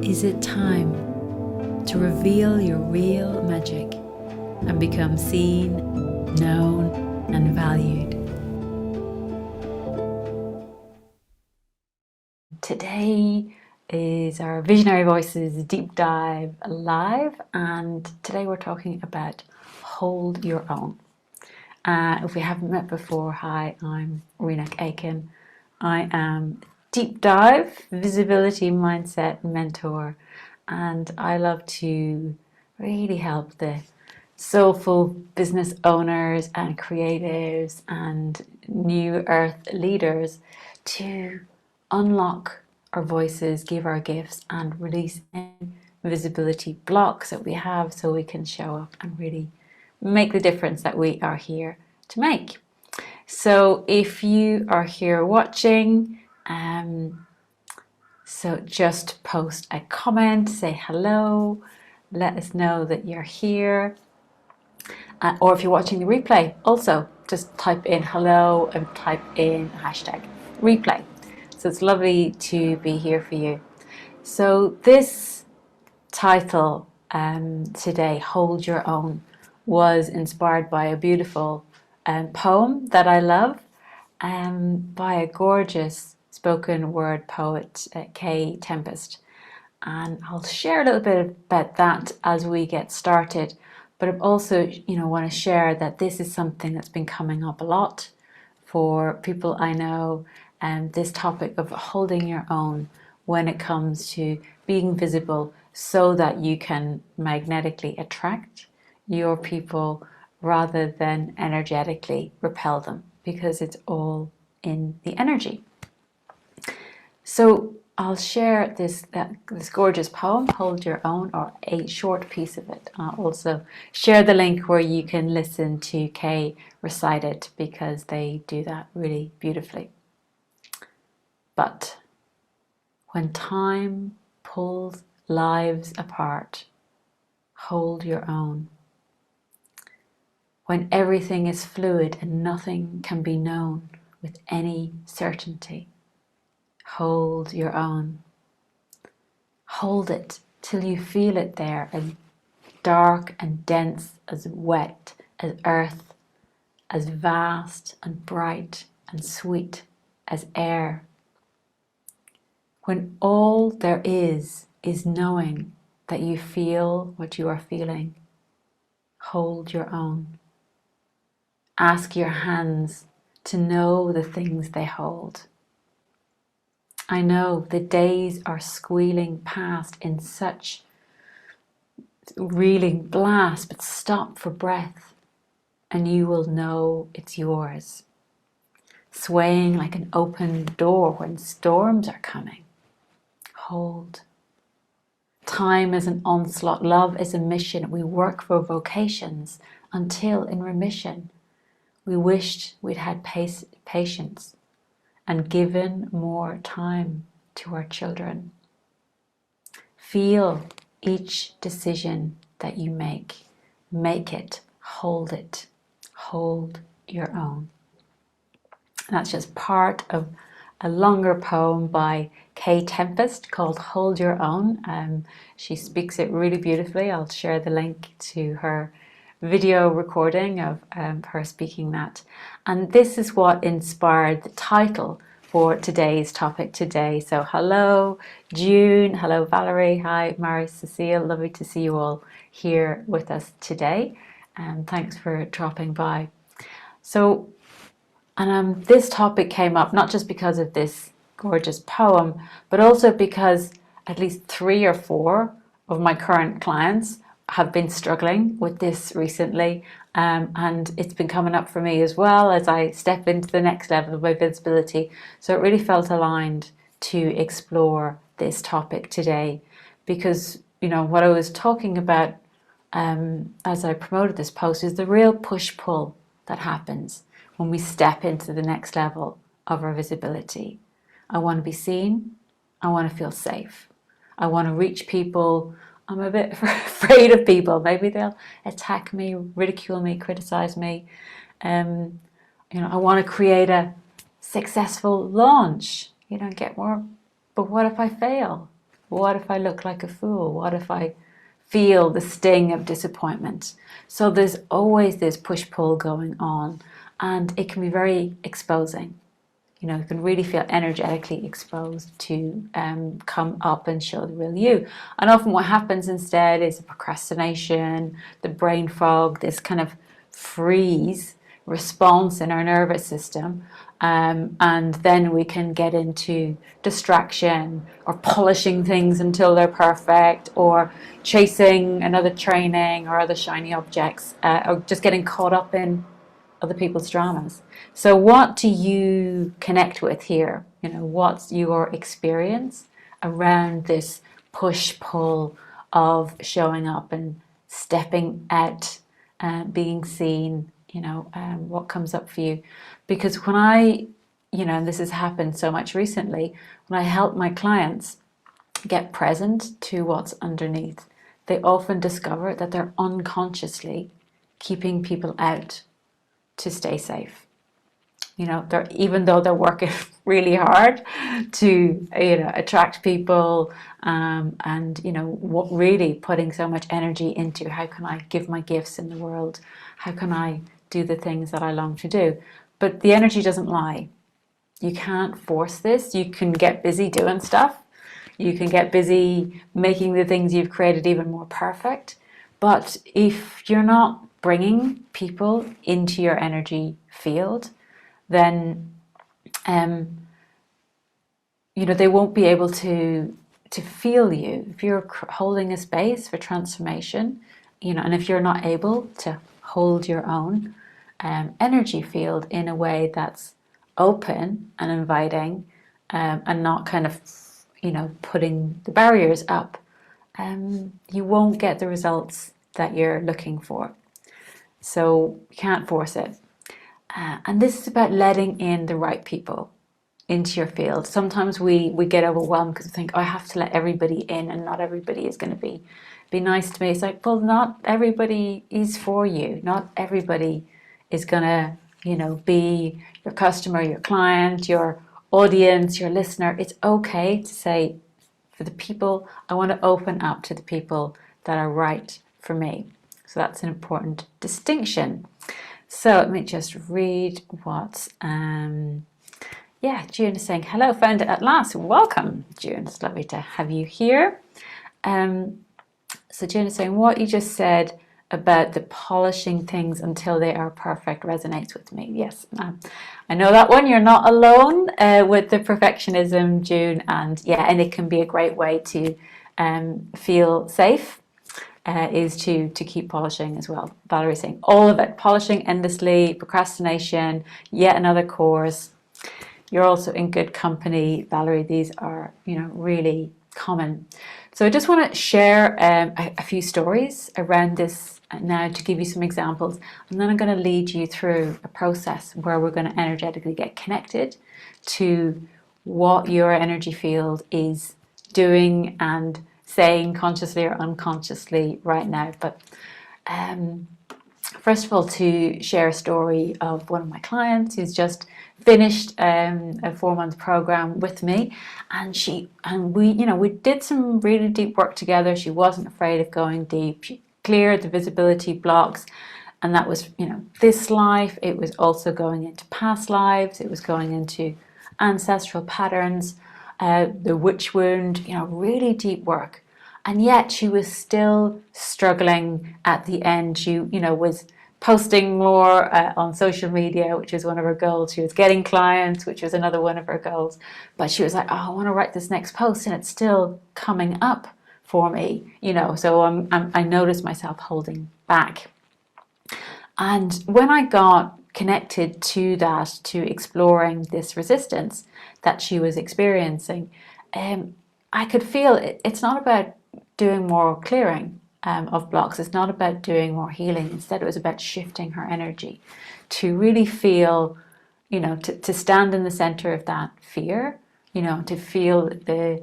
Is it time to reveal your real magic and become seen, known, and valued? Today is our Visionary Voices Deep Dive Live, and today we're talking about hold your own. If we haven't met before, hi, I'm Rena Aiken. I am Deep Dive Visibility Mindset Mentor, and I love to really help the soulful business owners and creatives and new earth leaders to unlock our voices, give our gifts, and release any visibility blocks that we have so we can show up and really make the difference that we are here to make. So if you are here watching, so just post a comment, say hello, let us know that you're here. Or if you're watching the replay, also just type in hello and type in hashtag replay. So it's lovely to be here for you. So this title today, Hold Your Own, was inspired by a beautiful poem that I love by a gorgeous spoken word poet, Kay Tempest. And I'll share a little bit about that as we get started. But I also, want to share that this is something that's been coming up a lot for people I know, and this topic of holding your own when it comes to being visible so that you can magnetically attract your people rather than energetically repel them, because it's all in the energy. So I'll share this gorgeous poem, Hold Your Own, or a short piece of it. I'll also share the link where you can listen to Kay recite it, because they do that really beautifully. But when time pulls lives apart, hold your own. When everything is fluid and nothing can be known with any certainty, hold your own. Hold it till you feel it there, as dark and dense, as wet as earth, as vast and bright and sweet as air. When all there is knowing that you feel what you are feeling, hold your own. Ask your hands to know the things they hold. I know the days are squealing past in such reeling blast, but stop for breath and you will know it's yours. Swaying like an open door when storms are coming, hold. Time is an onslaught, love is a mission. We work for vocations until in remission we wished we'd had patience and given more time to our children. Feel each decision that you make. Make it, hold your own. And that's just part of a longer poem by Kay Tempest called Hold Your Own. She speaks it really beautifully. I'll share the link to her video recording of her speaking that. And this is what inspired the title for today's topic today. So hello June, hello Valerie, hi Mary Cecile, lovely to see you all here with us today, and thanks for dropping by. So this topic came up not just because of this gorgeous poem, but also because at least 3 or 4 of my current clients have been struggling with this recently, and it's been coming up for me as well as I step into the next level of my visibility. So it really felt aligned to explore this topic today, because what I was talking about as I promoted this post is the real push-pull that happens when we step into the next level of our visibility. I want to be seen. I want to feel safe. I want to reach people. I'm a bit afraid of people. Maybe they'll attack me, ridicule me, criticize me. I want to create a successful launch, get more. But what if I fail? What if I look like a fool? What if I feel the sting of disappointment? So there's always this push-pull going on, and it can be very exposing. You know, you can really feel energetically exposed to come up and show the real you. And often what happens instead is the procrastination, the brain fog, this kind of freeze response in our nervous system. And then we can get into distraction or polishing things until they're perfect, or chasing another training or other shiny objects, or just getting caught up in other people's dramas. So what do you connect with here? You know, what's your experience around this push-pull of showing up and stepping out and being seen? You know, what comes up for you? Because when I, you know, and this has happened so much recently, when I help my clients get present to what's underneath, they often discover that they're unconsciously keeping people out to stay safe. You know, they're, even though they're working really hard to, you know, attract people, and, you know, what really putting so much energy into how can I give my gifts in the world? How can I do the things that I long to do? But the energy doesn't lie. You can't force this. You can get busy doing stuff. You can get busy making the things you've created even more perfect. But if you're not bringing people into your energy field, then you know, they won't be able to feel you. If you're holding a space for transformation, you know, and if you're not able to hold your own energy field in a way that's open and inviting, and not kind of, you know, putting the barriers up, you won't get the results that you're looking for. So you can't force it. And this is about letting in the right people into your field. Sometimes we get overwhelmed because we think, oh, I have to let everybody in and not everybody is going to be nice to me. It's like, well, not everybody is for you. Not everybody is going to, you know, be your customer, your client, your audience, your listener. It's okay to say, for the people, I want to open up to the people that are right for me. So that's an important distinction. So let me just read what, yeah, June is saying, hello, found it at last. Welcome, June. It's lovely to have you here. So June is saying, what you just said about the polishing things until they are perfect resonates with me. Yes, I know that one. You're not alone with the perfectionism, June. And yeah, and it can be a great way to feel safe. Is to keep polishing as well. Valerie's saying all of it, polishing endlessly, procrastination, yet another course. You're also in good company, Valerie. These are, you know, really common. So I just want to share a few stories around this now to give you some examples, and then I'm going to lead you through a process where we're going to energetically get connected to what your energy field is doing and saying consciously or unconsciously right now. But first of all, to share a story of one of my clients who's just finished a 4-month program with me, and we, you know, we did some really deep work together. She wasn't afraid of going deep. She cleared the visibility blocks, and that was, you know, this life. It was also going into past lives. It was going into ancestral patterns, the witch wound, you know, really deep work. And yet she was still struggling at the end. She, you know, was posting more on social media, which was one of her goals. She was getting clients, which was another one of her goals. But she was like, oh, I want to write this next post, and it's still coming up for me, you know. So I noticed myself holding back. And when I got connected to that, to exploring this resistance that she was experiencing, I could feel it's not about doing more clearing of blocks. It's not about doing more healing. Instead, it was about shifting her energy to really feel, you know, to stand in the center of that fear, you know, to feel the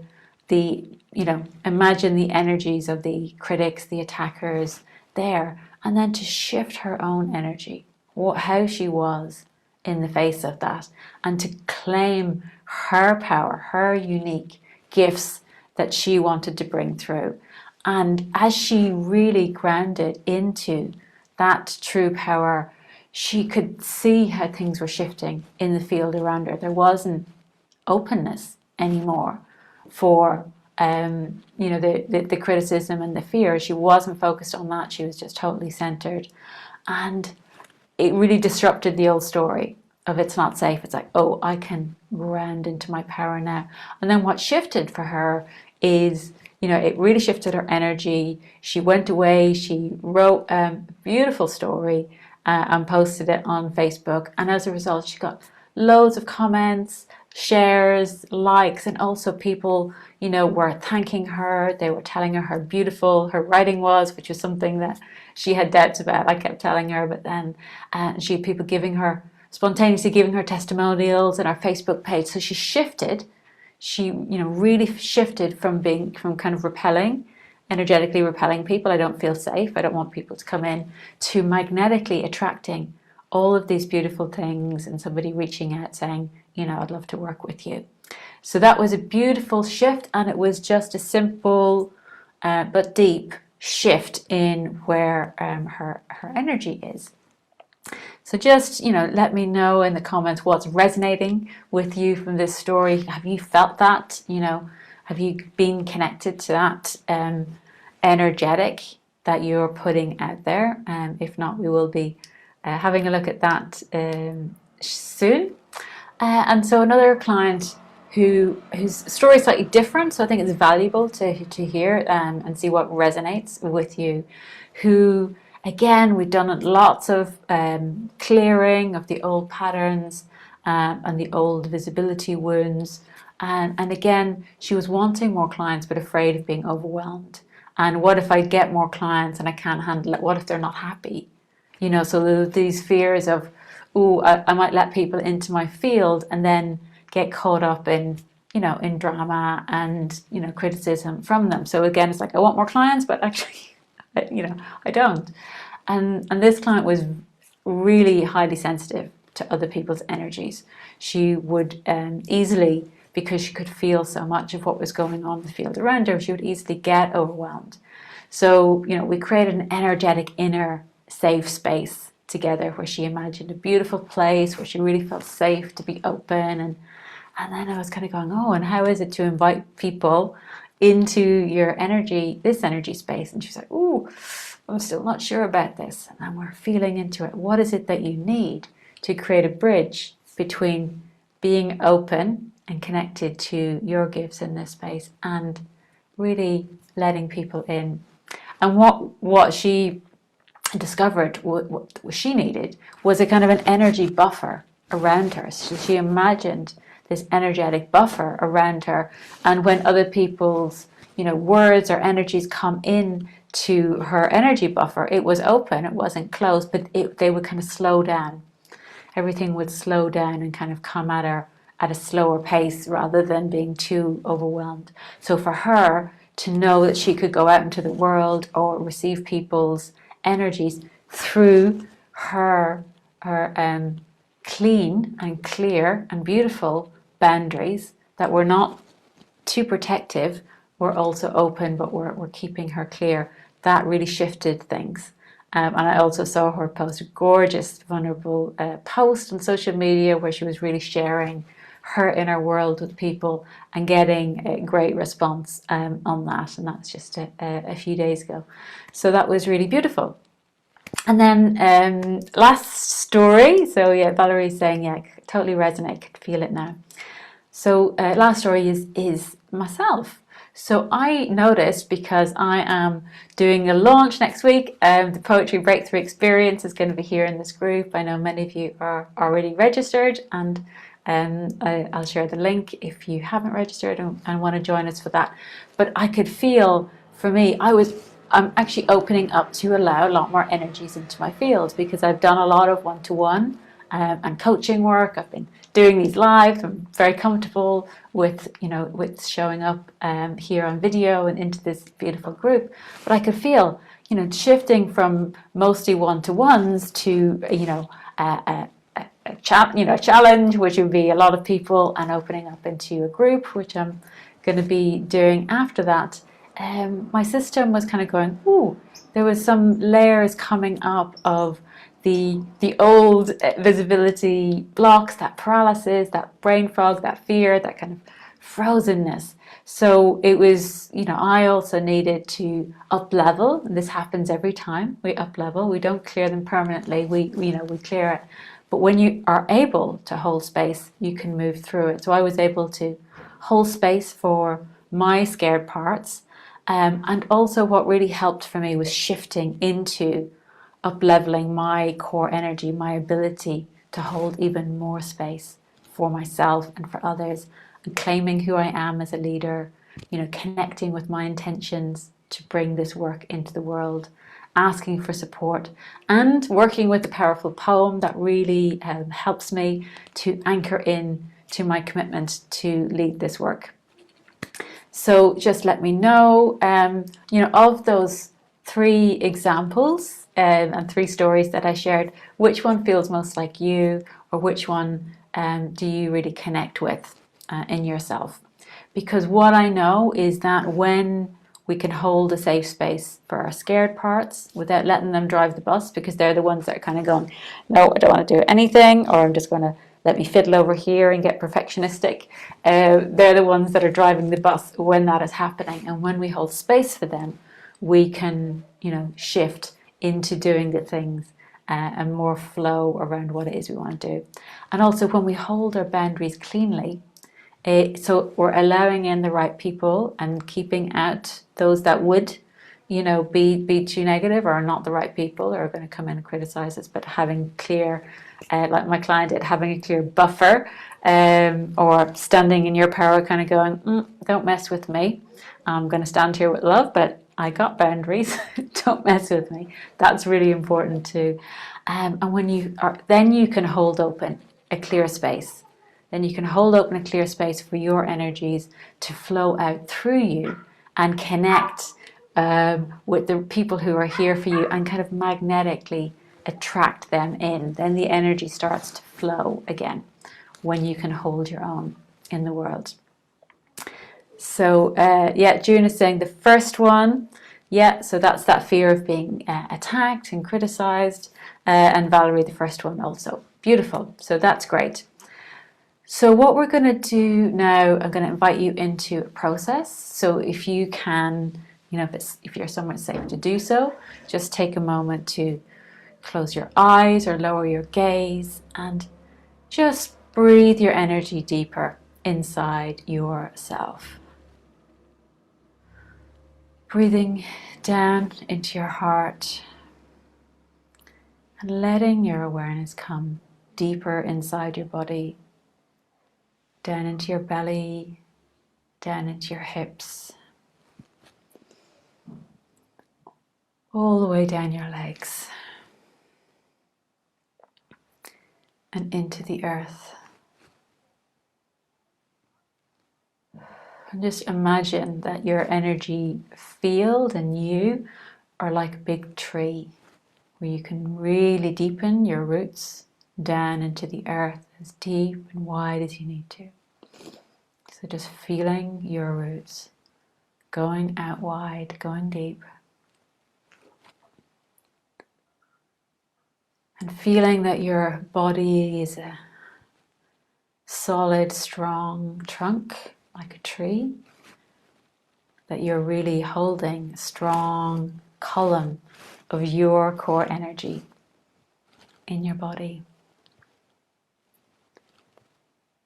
you know, imagine the energies of the critics, the attackers there, and then to shift her own energy, how she was in the face of that, and to claim her power, her unique gifts that she wanted to bring through. And as she really grounded into that true power, she could see how things were shifting in the field around her. There wasn't openness anymore for the criticism and the fear. She wasn't focused on that. She was just totally centered. And it really disrupted the old story of it's not safe. It's like, oh, I can ground into my power now. And then what shifted for her is, it really shifted her energy. She went away, she wrote a beautiful story and posted it on Facebook. And as a result, she got loads of comments, shares, likes, and also people, were thanking her. They were telling her how beautiful her writing was, which was something that she had doubts about. I kept telling her, but then she had people spontaneously giving her testimonials on our Facebook page. So she shifted. She, really shifted from kind of energetically repelling people. I don't feel safe. I don't want people to come in, to magnetically attracting all of these beautiful things and somebody reaching out saying, I'd love to work with you. So that was a beautiful shift, and it was just a simple but deep shift in where her energy is. So just, let me know in the comments what's resonating with you from this story. Have you felt that? Have you been connected to that energetic that you're putting out there? If not, we will be having a look at that soon. And so another client whose story is slightly different, so I think it's valuable to hear and see what resonates with you, who, again, we've done lots of clearing of the old patterns and the old visibility wounds. And again, she was wanting more clients but afraid of being overwhelmed. And what if I get more clients and I can't handle it? What if they're not happy? So these fears of, I might let people into my field and then get caught up in drama and, criticism from them. So again, it's like, I want more clients, but actually, I don't. And this client was really highly sensitive to other people's energies. She would easily, because she could feel so much of what was going on in the field around her, she would easily get overwhelmed. So, we created an energetic inner safe space together where she imagined a beautiful place where she really felt safe to be open. And then I was kind of going, and how is it to invite people into your this energy space? And she's like, I'm still not sure about this. And then we're feeling into it. What is it that you need to create a bridge between being open and connected to your gifts in this space and really letting people in? And what she discovered what she needed was a kind of an energy buffer around her. So she imagined this energetic buffer around her, and when other people's words or energies come in to her energy buffer, it was open, it wasn't closed, but they would kind of slow down. Everything would slow down and kind of come at her at a slower pace rather than being too overwhelmed. So for her to know that she could go out into the world or receive people's energies through her clean and clear and beautiful boundaries that were not too protective, were also open, but were keeping her clear. That really shifted things. And I also saw her post a gorgeous, vulnerable post on social media where she was really sharing her inner world with people and getting a great response on that. And that's just a few days ago. So that was really beautiful. And then last story. So yeah, Valerie's saying, yeah, totally resonate, could feel it now. So last story is myself. So I noticed, because I am doing a launch next week, the Poetry Breakthrough Experience is going to be here in this group. I know many of you are already registered, and I'll share the link if you haven't registered and want to join us for that. But I could feel, for me, I'm actually opening up to allow a lot more energies into my field, because I've done a lot of one-to-one and coaching work. I've been doing these live. I'm very comfortable with showing up here on video and into this beautiful group. But I could feel, shifting from mostly one-to-ones to, a challenge, which would be a lot of people, and opening up into a group, which I'm going to be doing after that, my system was kind of going, ooh, there was some layers coming up of the old visibility blocks, that paralysis, that brain fog, that fear, that kind of frozenness. So it was, I also needed to up level. This happens every time we up level. We don't clear them permanently. We clear it. But when you are able to hold space, you can move through it. So I was able to hold space for my scared parts. And also what really helped for me was shifting into up-leveling my core energy, my ability to hold even more space for myself and for others, and claiming who I am as a leader, connecting with my intentions to bring this work into the world, asking for support, and working with the powerful poem that really helps me to anchor in to my commitment to lead this work. So just let me know, of those 3 examples and 3 stories that I shared, which one feels most like you, or which one do you really connect with in yourself? Because what I know is that when we can hold a safe space for our scared parts without letting them drive the bus, because they're the ones that are kind of going, no, I don't want to do anything, or I'm just going to let me fiddle over here and get perfectionistic. They're the ones that are driving the bus when that is happening. And when we hold space for them, we can, shift into doing the things and more flow around what it is we want to do. And also when we hold our boundaries cleanly, so we're allowing in the right people and keeping out those that would, be too negative or are not the right people, or are going to come in and criticize us, but having clear, like my client did, having a clear buffer, or standing in your power, kind of going, don't mess with me. I'm going to stand here with love, but I got boundaries. Don't mess with me. That's really important too. And when you are, then you can hold open a clear space. Then you can hold open a clear space for your energies to flow out through you and connect with the people who are here for you, and kind of magnetically attract them in. Then the energy starts to flow again when you can hold your own in the world. So June is saying the first one, so that's that fear of being attacked and criticized, and Valerie, the first one also. Beautiful. So that's great. So what we're going to do now, I'm going to invite you into a process. So if you can, if you're somewhere safe to do so, just take a moment to close your eyes or lower your gaze and just breathe your energy deeper inside yourself. Breathing down into your heart and letting your awareness come deeper inside your body, down into your belly, down into your hips, all the way down your legs and into the earth. And just imagine that your energy field and you are like a big tree where you can really deepen your roots down into the earth as deep and wide as you need to. So just feeling your roots going out wide, going deep. And feeling that your body is a solid, strong trunk, like a tree. That you're really holding a strong column of your core energy in your body.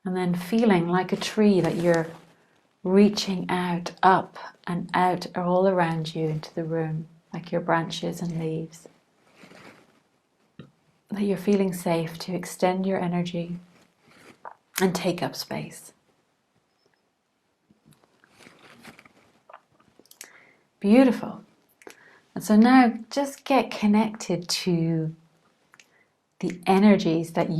And then feeling like a tree that you're reaching out, up and out all around you into the room, like your branches and leaves. That you're feeling safe to extend your energy and take up space. Beautiful. And so now just get connected to the energies that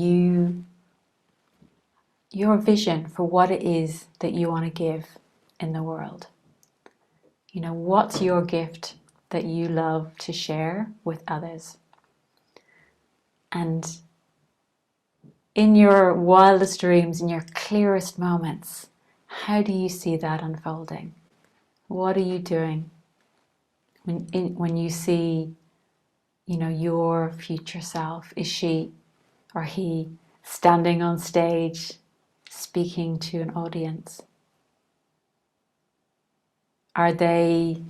your vision for what it is that you want to give in the world. What's your gift that you love to share with others? And in your wildest dreams, in your clearest moments, How do you see that unfolding? What are you doing when you see, your future self? Is she or he standing on stage speaking to an audience? Are they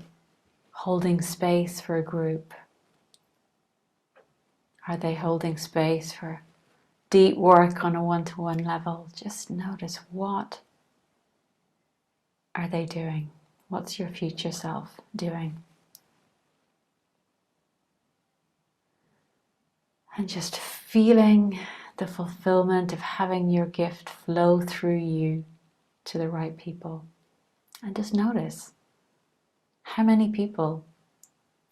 holding space for a group? Are they holding space for deep work on a one-to-one level? Just notice, what are they doing? What's your future self doing? And just feeling the fulfillment of having your gift flow through you to the right people. And just notice, how many people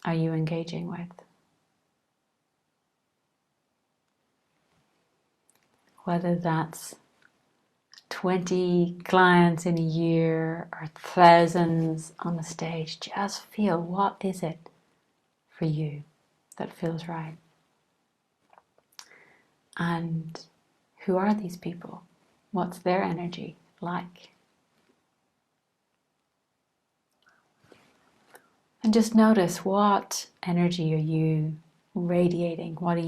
are you engaging with? Whether that's 20 clients in a year or thousands on the stage, just feel, what is it for you that feels right? And who are these people? What's their energy like? And just notice, what energy are you radiating? What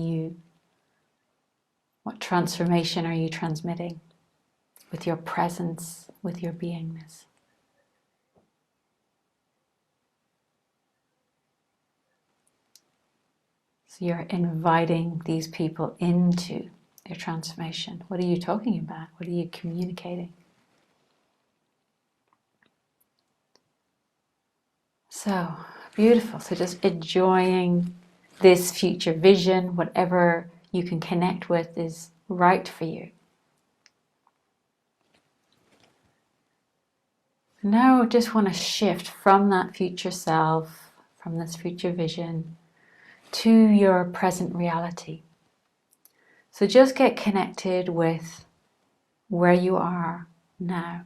transformation are you transmitting with your presence, with your beingness? So you're inviting these people into their transformation. What are you talking about? What are you communicating? So beautiful. So just enjoying this future vision, whatever you can connect with is right for you. Now I just want to shift from that future self, from this future vision, to your present reality. So just get connected with where you are now.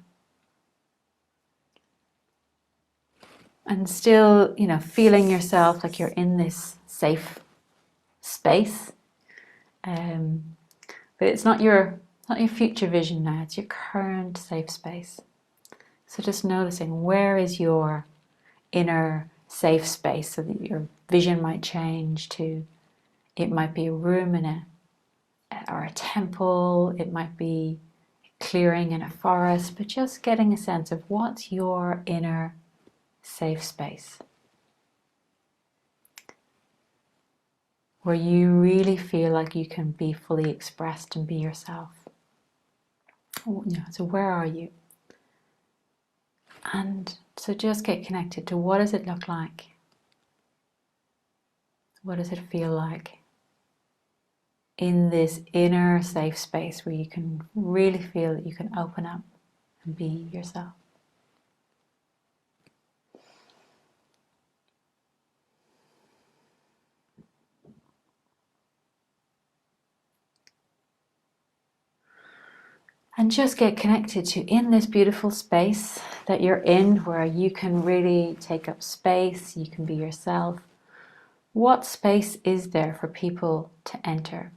And still, feeling yourself like you're in this safe space. But it's not your future vision now, it's your current safe space. So just noticing, where is your inner safe space, so that your vision might change to, it might be a room or a temple, it might be a clearing in a forest, but just getting a sense of what's your inner safe space, where you really feel like you can be fully expressed and be yourself. So where are you? And so just get connected to, what does it look like? What does it feel like in this inner safe space where you can really feel that you can open up and be yourself? And just get connected to, in this beautiful space that you're in, where you can really take up space, you can be yourself. What space is there for people to enter?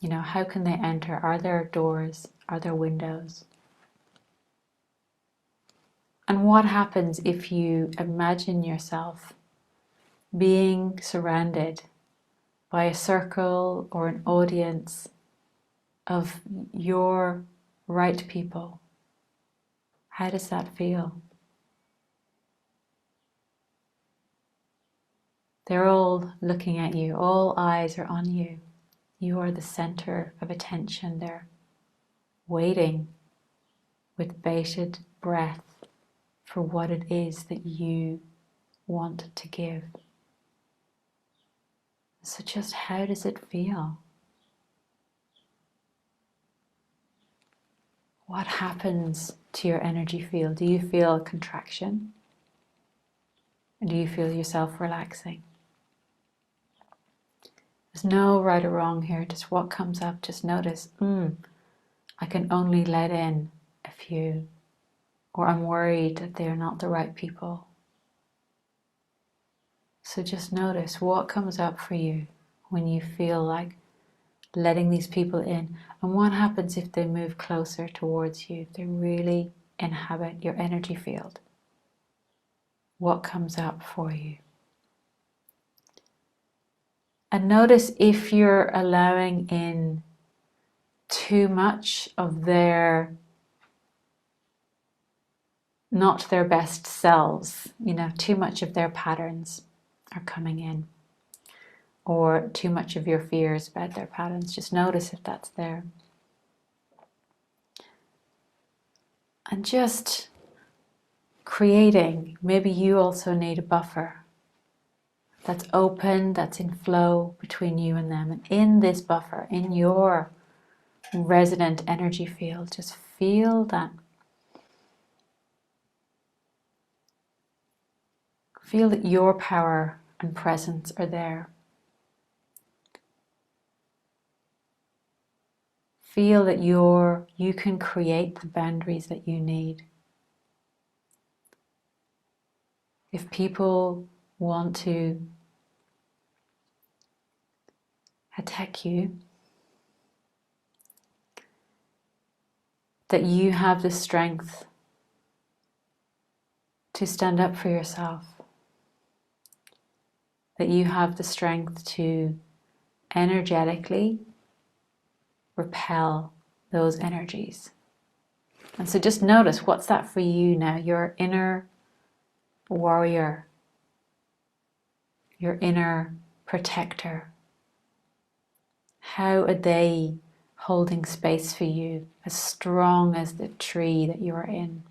How can they enter? Are there doors? Are there windows? And what happens if you imagine yourself being surrounded by a circle or an audience of your right people? How does that feel? They're all looking at you, all eyes are on you. You are the center of attention. They're waiting with bated breath for what it is that you want to give. So just, how does it feel? What happens to your energy field? Do you feel a contraction? Do you feel yourself relaxing? There's no right or wrong here, just what comes up. Just notice, I can only let in a few, or I'm worried that they're not the right people. So just notice what comes up for you when you feel like letting these people in, and what happens if they move closer towards you, if they really inhabit your energy field? What comes up for you? And notice if you're allowing in too much of their, not their best selves, too much of their patterns are coming in, or too much of your fears about their patterns. Just notice if that's there. And just creating, maybe you also need a buffer that's open, that's in flow between you and them. And in this buffer, in your resonant energy field, just feel that. Feel that your power and presence are there. Feel that you can create the boundaries that you need. If people want to attack you, that you have the strength to stand up for yourself. That you have the strength to energetically repel those energies. And so just notice, what's that for you now? Your inner warrior, your inner protector. How are they holding space for you, as strong as the tree that you are in?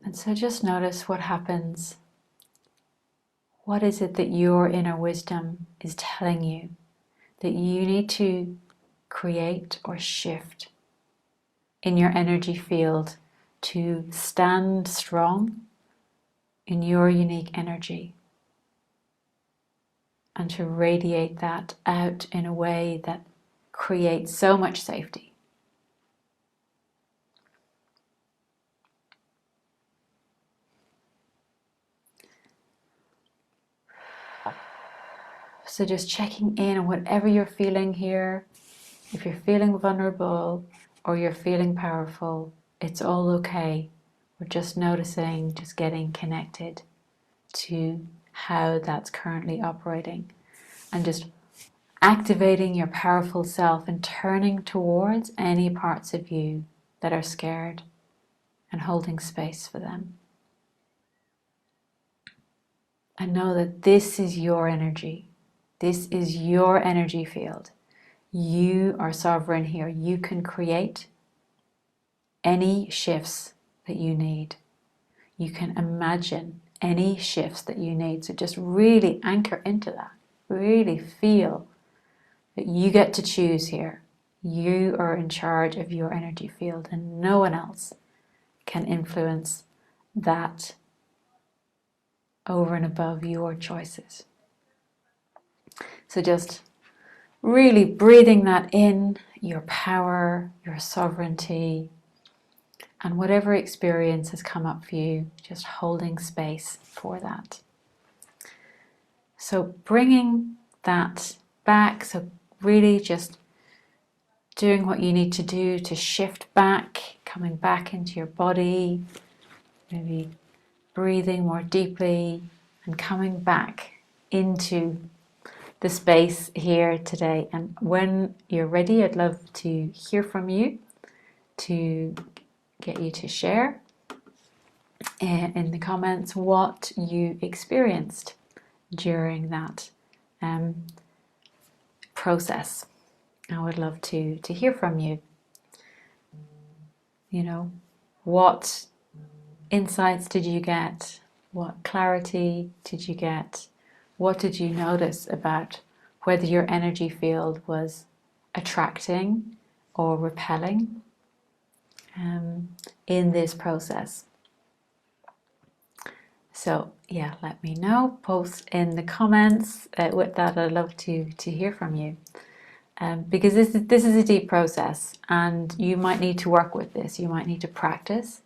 And so just notice what happens. What is it that your inner wisdom is telling you that you need to create or shift in your energy field to stand strong in your unique energy and to radiate that out in a way that creates so much safety? So just checking in on whatever you're feeling here. If you're feeling vulnerable or you're feeling powerful, it's all okay. We're just noticing, just getting connected to how that's currently operating, and just activating your powerful self and turning towards any parts of you that are scared and holding space for them. And know that this is your energy. This is your energy field. You are sovereign here. You can create any shifts that you need. You can imagine any shifts that you need. So just really anchor into that. Really feel that you get to choose here. You are in charge of your energy field, and no one else can influence that over and above your choices. So just really breathing that in, your power, your sovereignty, and whatever experience has come up for you, just holding space for that. So bringing that back, so really just doing what you need to do to shift back, coming back into your body, maybe breathing more deeply and coming back into the space here today. And when you're ready, I'd love to hear from you, to get you to share in the comments what you experienced during that process. I would love to hear from you. What insights did you get? What clarity did you get? What did you notice about whether your energy field was attracting or repelling in this process? So yeah, let me know. Post in the comments. With that, I'd love to hear from you. Because this is a deep process, and you might need to work with this. You might need to practice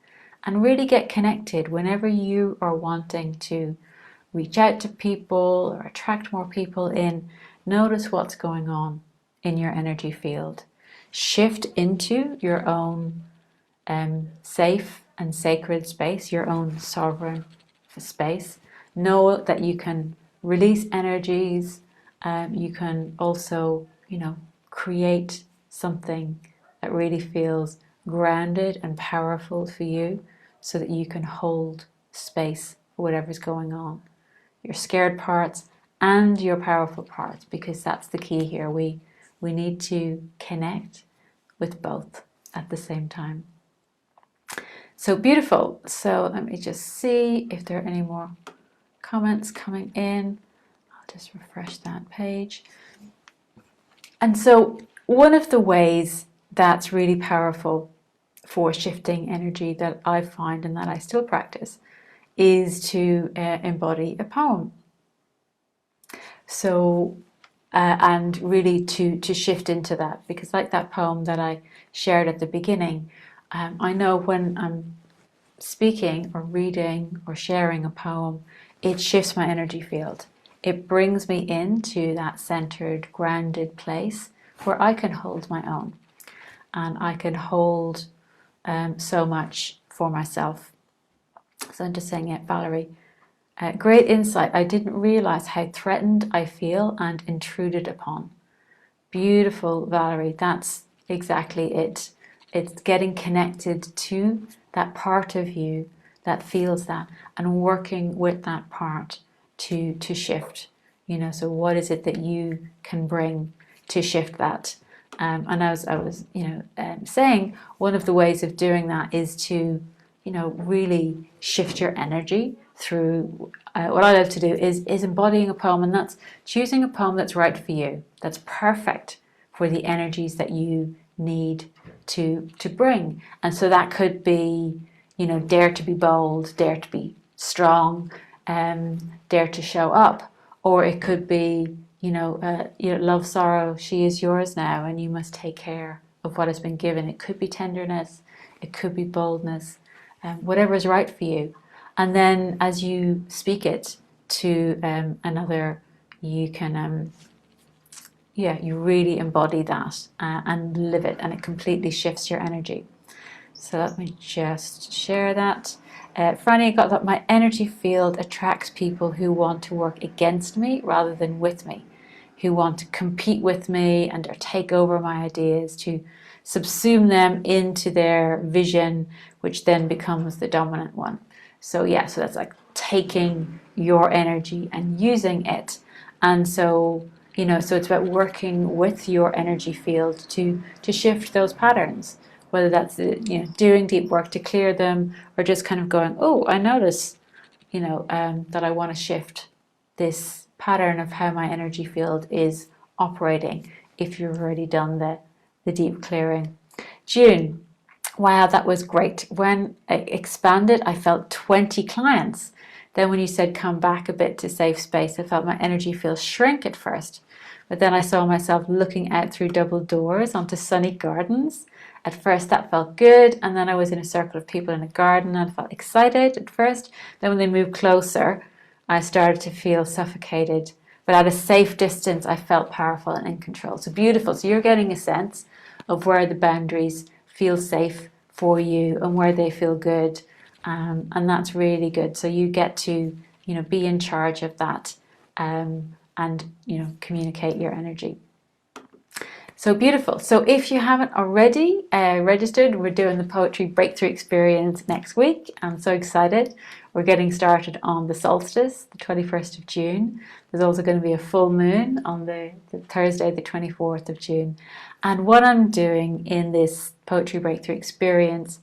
and really get connected whenever you are wanting to reach out to people or attract more people in. Notice what's going on in your energy field. Shift into your own safe and sacred space, your own sovereign space. Know that you can release energies. You can also, create something that really feels grounded and powerful for you, so that you can hold space for whatever's going on. Your scared parts and your powerful parts, because that's the key here. We need to connect with both at the same time. So beautiful. So let me just see if there are any more comments coming in. I'll just refresh that page. And so one of the ways that's really powerful for shifting energy that I find and that I still practice is to embody a poem. So and really to shift into that, because like that poem that I shared at the beginning, I know when I'm speaking or reading or sharing a poem, it shifts my energy field. It brings me into that centered, grounded place where I can hold my own, and I can hold so much for myself. So I'm just saying it, Valerie. Great insight. I didn't realize how threatened I feel and intruded upon. Beautiful, Valerie. That's exactly it. It's getting connected to that part of you that feels that, and working with that part to shift. So what is it that you can bring to shift that? And as I was saying, one of the ways of doing that is to really shift your energy through what I love to do is embodying a poem, and that's choosing a poem that's right for you, that's perfect for the energies that you need to bring. And so that could be, dare to be bold, dare to be strong, dare to show up, or it could be, love, sorrow, she is yours now, and you must take care of what has been given. It could be tenderness, it could be boldness, whatever is right for you. And then as you speak it to another, you can, you really embody that and live it, and it completely shifts your energy. So let me just share that. Franny got that my energy field attracts people who want to work against me rather than with me, who want to compete with me and or take over my ideas, to subsume them into their vision, which then becomes the dominant one. So so that's like taking your energy and using it. And so, so it's about working with your energy field to shift those patterns, whether that's doing deep work to clear them, or just kind of going, oh, I notice, that I want to shift this pattern of how my energy field is operating, if you've already done the deep clearing. June, wow, that was great. When I expanded, I felt 20 clients. Then when you said come back a bit to safe space, I felt my energy field shrink at first. But then I saw myself looking out through double doors onto sunny gardens. At first that felt good, and then I was in a circle of people in a garden and I felt excited at first. Then when they moved closer, I started to feel suffocated. But at a safe distance, I felt powerful and in control. So beautiful. So you're getting a sense of where the boundaries feel safe for you and where they feel good, and that's really good. So you get to be in charge of that, and communicate your energy. So beautiful. So if you haven't already registered, we're doing the Poetry Breakthrough Experience next week. I'm so excited. We're getting started on the solstice, the 21st of June. There's also going to be a full moon on the Thursday, the 24th of June. And what I'm doing in this Poetry Breakthrough Experience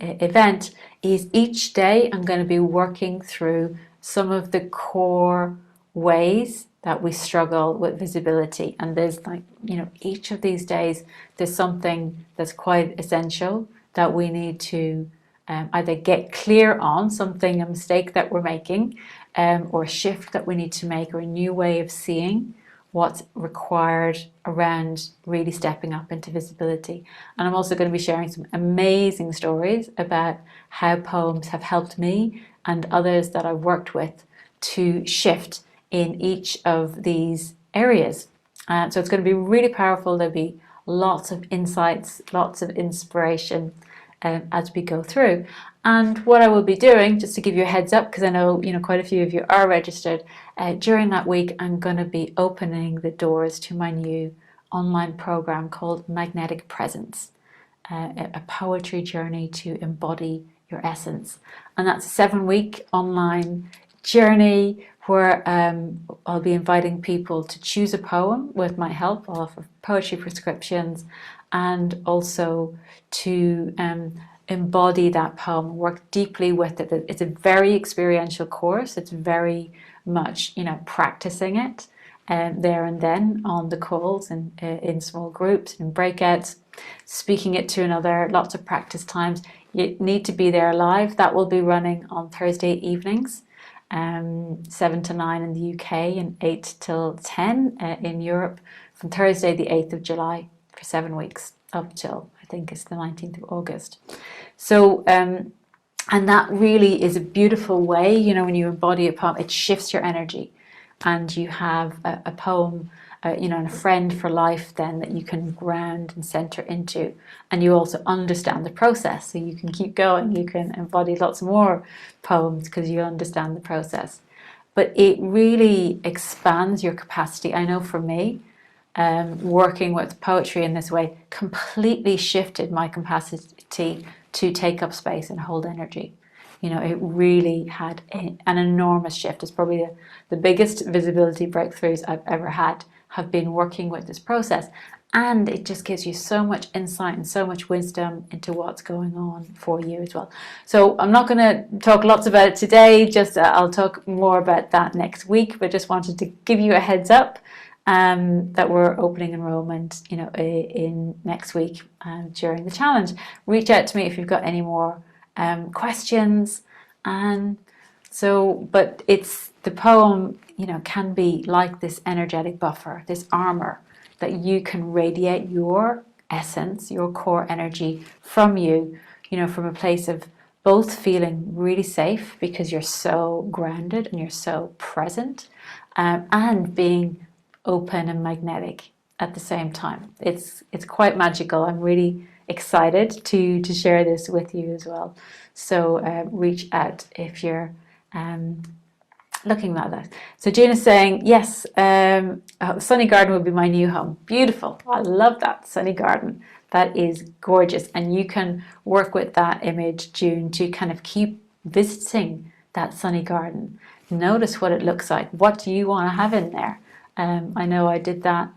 event is each day I'm going to be working through some of the core ways that we struggle with visibility. And there's each of these days, there's something that's quite essential that we need to either get clear on, a mistake that we're making, or a shift that we need to make, or a new way of seeing what's required around really stepping up into visibility. And I'm also going to be sharing some amazing stories about how poems have helped me and others that I've worked with to shift in each of these areas. So it's going to be really powerful. There'll be lots of insights, lots of inspiration as we go through. And what I will be doing, just to give you a heads up, because I know quite a few of you are registered, during that week I'm going to be opening the doors to my new online program called Magnetic Presence, a poetry journey to embody your essence. And that's a 7-week online journey where I'll be inviting people to choose a poem with my help. I'll offer poetry prescriptions, and also to embody that poem, work deeply with it. It's a very experiential course. It's very much practicing it there and then on the calls and in small groups and breakouts, speaking it to another, lots of practice times. You need to be there live. That will be running on Thursday evenings, 7 to 9 in the UK and 8 till 10 in Europe, from Thursday the 8th of July for 7 weeks up till I think it's the 19th of August. So and that really is a beautiful way, when you embody a poem, it shifts your energy, and you have a poem, and a friend for life then that you can ground and center into, and you also understand the process, so you can keep going, you can embody lots more poems because you understand the process. But it really expands your capacity. I know for me, working with poetry in this way completely shifted my capacity to take up space and hold energy. It really had an enormous shift. It's probably the biggest visibility breakthroughs I've ever had, have been working with this process. And it just gives you so much insight and so much wisdom into what's going on for you as well. So I'm not going to talk lots about it today, just I'll talk more about that next week, but just wanted to give you a heads up that we're opening enrollment, in next week during the challenge. Reach out to me if you've got any more questions. And so, but it's the poem, can be like this energetic buffer, this armor that you can radiate your essence, your core energy from you, from a place of both feeling really safe because you're so grounded and you're so present, and being open and magnetic at the same time. It's quite magical. I'm really excited to share this with you as well. So reach out if you're looking at that. So June is saying, yes, sunny garden would be my new home. Beautiful. I love that sunny garden. That is gorgeous. And you can work with that image, June, to kind of keep visiting that sunny garden. Notice what it looks like. What do you want to have in there? I know I did that,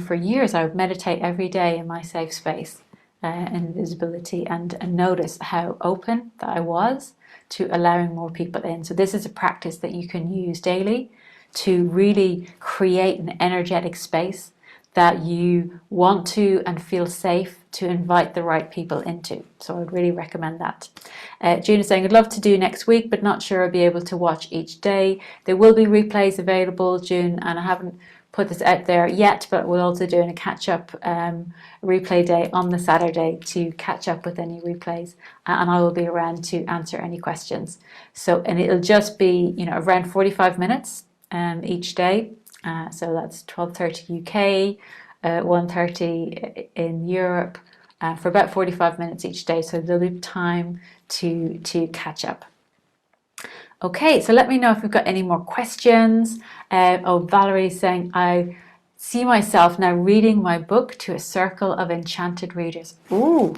for years. I would meditate every day in my safe space and visibility, and notice how open that I was to allowing more people in. So this is a practice that you can use daily to really create an energetic space that you want to and feel safe to invite the right people into. So I would really recommend that. June is saying, I'd love to do next week, but not sure I'll be able to watch each day. There will be replays available, June, and I haven't put this out there yet, but we're also doing a catch-up replay day on the Saturday to catch up with any replays, and I will be around to answer any questions. So, and it'll just be, around 45 minutes each day. So that's 12:30 UK, 1:30 in Europe, for about 45 minutes each day. So there'll be time to catch up. Okay, so let me know if we've got any more questions. Valerie's saying, I see myself now reading my book to a circle of enchanted readers. Ooh,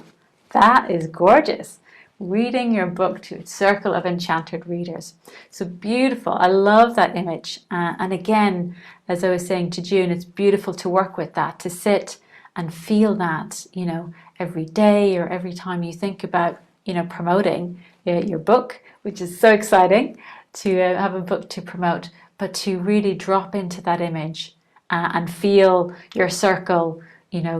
that is gorgeous. Reading your book to a circle of enchanted readers. So beautiful. I love that image. And again, as I was saying to June, it's beautiful to work with that, to sit and feel that, every day or every time you think about, promoting your book, which is so exciting to have a book to promote, but to really drop into that image and feel your circle,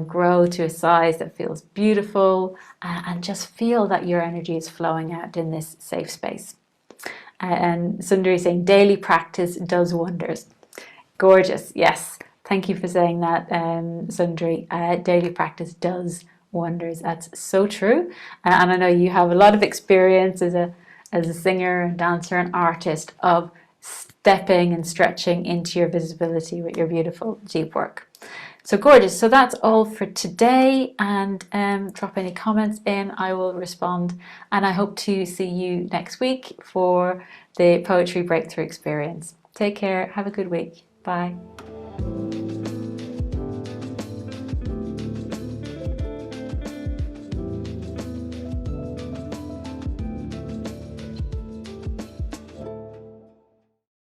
grow to a size that feels beautiful, and just feel that your energy is flowing out in this safe space. And Sundari is saying, daily practice does wonders. Gorgeous. Yes. Thank you for saying that, Sundari. Daily practice does wonders. That's so true. And I know you have a lot of experience as a singer and dancer and artist of stepping and stretching into your visibility with your beautiful deep work. So gorgeous. So that's all for today, and drop any comments in, I will respond, and I hope to see you next week for the Poetry Breakthrough Experience. Take care, have a good week, bye.